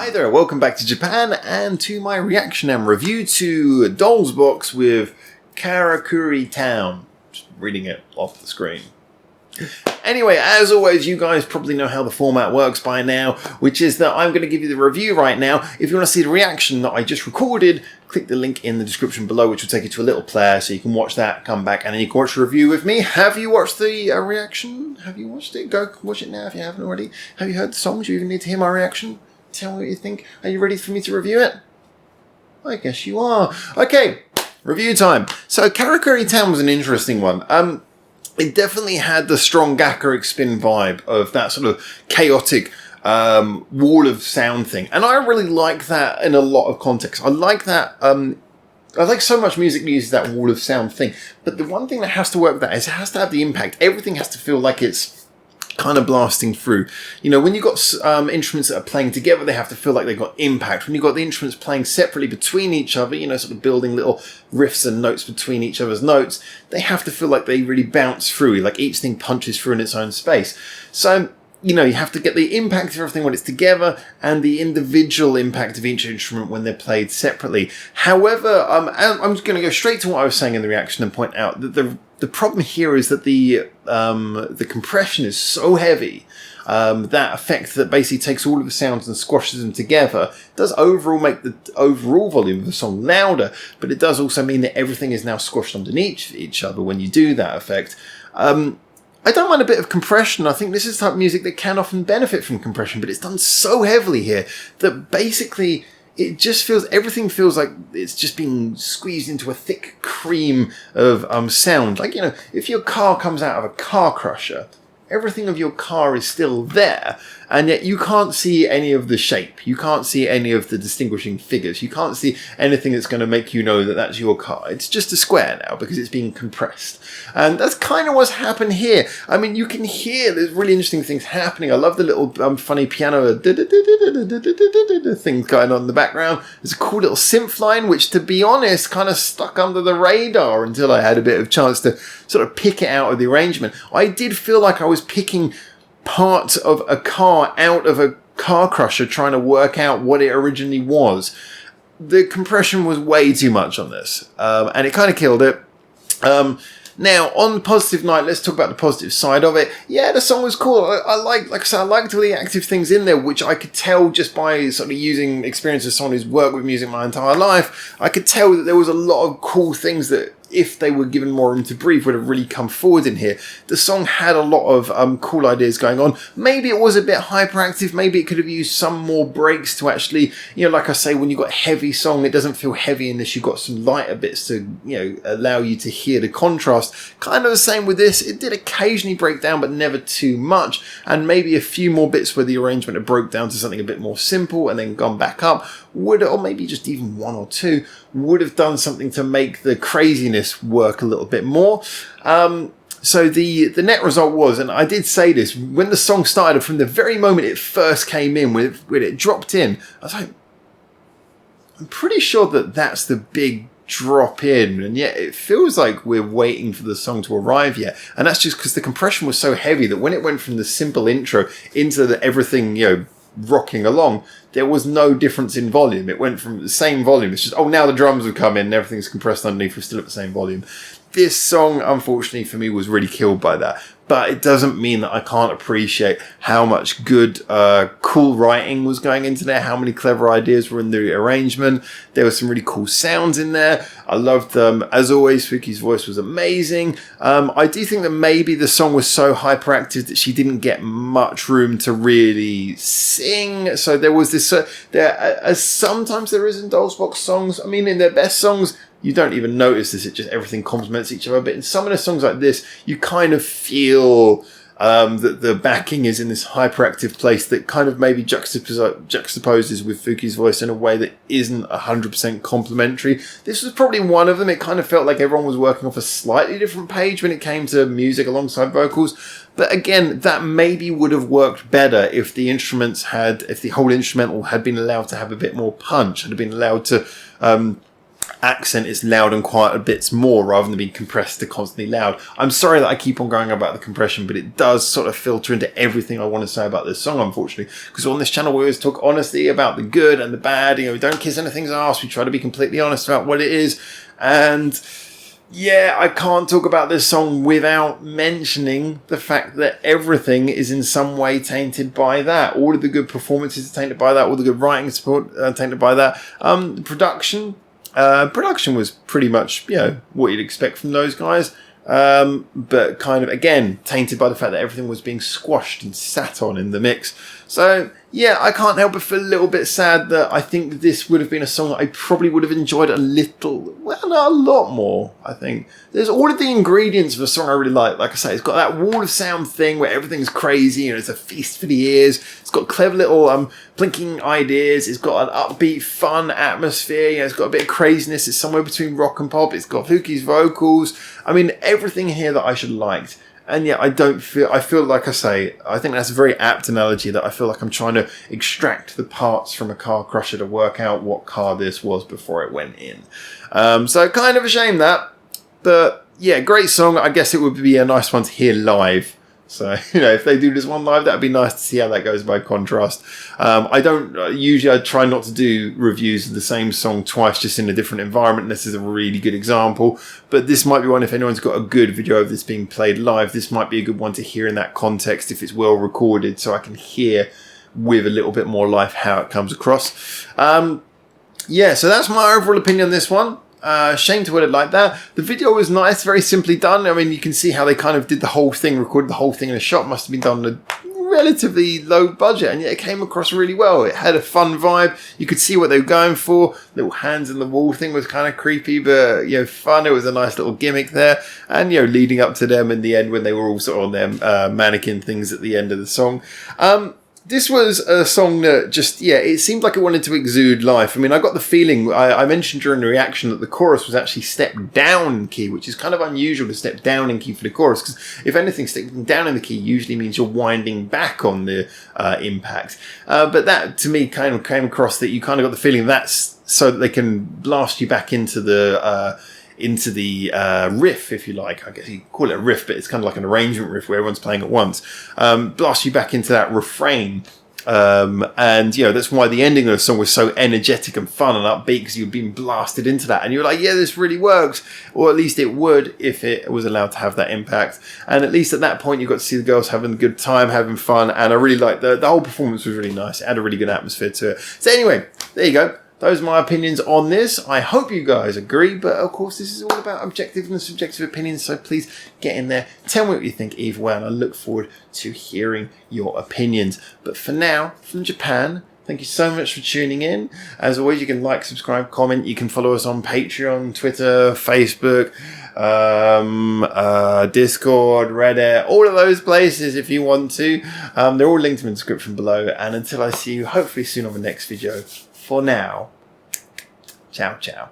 Hi there, welcome back to Japan and to my reaction and review to BOXX with Karakuri Town. Just reading it off the screen. Anyway, as always, you guys probably know how the format works by now, which is that I'm going to give you the review right now. If you want to see the reaction that I just recorded, click the link in the description below, which will take you to a little player so you can watch that, come back, and then you can watch the review with me. Have you watched the reaction? Have you watched it? Go watch it now if you haven't already. Have you heard the songs? Do you even need to hear my reaction? Tell me what you think. Are you ready for me to review it? I guess you are. Okay, review time. So Karakuri Town was an interesting one. It definitely had the strong Gakuric spin vibe of that sort of chaotic wall of sound thing. And I really like that in a lot of contexts. I like that. I like so much music that uses that wall of sound thing. But the one thing that has to work with that is it has to have the impact. Everything has to feel like it's kind of blasting through. You know, when you've got instruments that are playing together, they have to feel like they've got impact. When you've got the instruments playing separately between each other, you know, sort of building little riffs and notes between each other's notes, they have to feel like they really bounce through, like each thing punches through in its own space. So, you know, you have to get the impact of everything when it's together and the individual impact of each instrument when they're played separately. However, I'm just going to go straight to what I was saying in the reaction and point out that the problem here is that the compression is so heavy, that effect that basically takes all of the sounds and squashes them together does overall make the overall volume of the song louder, but it does also mean that everything is now squashed underneath each other when you do that effect. I don't mind a bit of compression. I think this is the type of music that can often benefit from compression, but it's done so heavily here that basically it just feels, everything feels like it's just being squeezed into a thick cream of sound. Like, you know, if your car comes out of a car crusher, everything of your car is still there, and yet you can't see any of the shape. You can't see any of the distinguishing figures. You can't see anything that's going to make you know that that's your car. It's just a square now because it's being compressed. And that's kind of what's happened here. I mean, you can hear there's really interesting things happening. I love the little funny piano thing going on in the background. There's a cool little synth line, which, to be honest, kind of stuck under the radar until I had a bit of chance to sort of pick it out of the arrangement. I did feel like I was picking part of a car out of a car crusher trying to work out what it originally was. The compression was way too much on this, and it kind of killed it. Now, on the positive night, let's talk about the positive side of it. Yeah, the song was cool. I like I said, I liked all the active things in there, which I could tell just by sort of using experience as someone who's worked with music my entire life. I could tell that there was a lot of cool things that, if they were given more room to breathe, would have really come forward in here. The song had a lot of cool ideas going on. Maybe it was a bit hyperactive. Maybe it could have used some more breaks to actually, you know, like I say, when you've got a heavy song, it doesn't feel heavy unless you've got some lighter bits to, you know, allow you to hear the contrast. Kind of the same with this. It did occasionally break down, but never too much. And maybe a few more bits where the arrangement had broke down to something a bit more simple and then gone back up would, or maybe just even one or two, would have done something to make the craziness work a little bit more. So the net result was, and I did say this, when the song started, from the very moment it first came in, when it dropped in, I was like, I'm pretty sure that that's the big drop in, and yet it feels like we're waiting for the song to arrive yet. And that's just because the compression was so heavy that when it went from the simple intro into the everything, you know, rocking along, there was no difference in volume. It went from the same volume. It's just, oh, now the drums have come in and everything's compressed underneath. We're still at the same volume. This song, unfortunately for me, was really killed by that. But it doesn't mean that I can't appreciate how much good, cool writing was going into there, how many clever ideas were in the arrangement. There were some really cool sounds in there. I loved them. As always, Fuki's voice was amazing. I do think that maybe the song was so hyperactive that she didn't get much room to really sing. So there was this, as sometimes there is in BOXX songs. I mean, in their best songs, you don't even notice this. It just, everything complements each other. But in some of the songs like this, you kind of feel that the backing is in this hyperactive place that kind of maybe juxtaposes with Fuki's voice in a way that isn't 100% complementary. This was probably one of them. It kind of felt like everyone was working off a slightly different page when it came to music alongside vocals. But again, that maybe would have worked better if the instruments had, if the whole instrumental had been allowed to have a bit more punch, had been allowed to accent is loud and quiet bits more rather than being compressed to constantly loud. I'm sorry that I keep on going about the compression, but it does sort of filter into everything I want to say about this song, unfortunately, because on this channel we always talk honestly about the good and the bad. We don't kiss anything's ass. We try to be completely honest about what it is. And yeah, I can't talk about this song without mentioning the fact that everything is in some way tainted by that. All of the good performances are tainted by that. All the good writing support are tainted by that. Production was pretty much, what you'd expect from those guys. But kind of, again, tainted by the fact that everything was being squashed and sat on in the mix. So, yeah, I can't help but feel a little bit sad that I think this would have been a song that I probably would have enjoyed a lot more, I think. There's all of the ingredients of a song I really like. Like I say, it's got that wall of sound thing where everything's crazy and it's a feast for the ears. It's got clever little blinking ideas. It's got an upbeat, fun atmosphere. It's got a bit of craziness. It's somewhere between rock and pop. It's got Fuki's vocals. I mean, everything here that I should have liked. And yeah, I feel like I say, I think that's a very apt analogy that I feel like I'm trying to extract the parts from a car crusher to work out what car this was before it went in. So kind of a shame that, but yeah, great song. I guess it would be a nice one to hear live. So, if they do this one live, that'd be nice to see how that goes by contrast. I try not to do reviews of the same song twice, just in a different environment. This is a really good example, but this might be one, if anyone's got a good video of this being played live, this might be a good one to hear in that context if it's well recorded, so I can hear with a little bit more life how it comes across. Yeah, so that's my overall opinion on this one. Shame to word it like that. The video was nice, very simply done. I mean, you can see how they kind of did the whole thing, recorded the whole thing in a shot. Must have been done on a relatively low budget, and yet it came across really well. It had a fun vibe. You could see what they were going for. Little hands in the wall thing was kind of creepy, but fun. It was a nice little gimmick there, and leading up to them in the end when they were all sort of on their mannequin things at the end of the song. This was a song that just, it seemed like it wanted to exude life. I mean, I got the feeling, I mentioned during the reaction that the chorus was actually stepped down in key, which is kind of unusual to step down in key for the chorus, because if anything, stepping down in the key usually means you're winding back on the impact. But that, to me, kind of came across that you kind of got the feeling that's so that they can blast you back into the riff, if you like. I guess you call it a riff, but it's kind of like an arrangement riff where everyone's playing at once. Blast you back into that refrain. And that's why the ending of the song was so energetic and fun and upbeat, because you'd been blasted into that and you were like, yeah, this really works, or at least it would if it was allowed to have that impact. And at least at that point you got to see the girls having a good time, having fun, and I really liked the whole performance was really nice. It had a really good atmosphere to it. So anyway, there you go. Those are my opinions on this. I hope you guys agree, but of course this is all about objective and subjective opinions, so please get in there, tell me what you think either way, and I look forward to hearing your opinions. But for now, from Japan, thank you so much for tuning in. As always, you can like, subscribe, comment. You can follow us on Patreon, Twitter, Facebook, Discord, Reddit, all of those places if you want to. They're all linked in the description below. And until I see you hopefully soon on the next video, for now, ciao, ciao.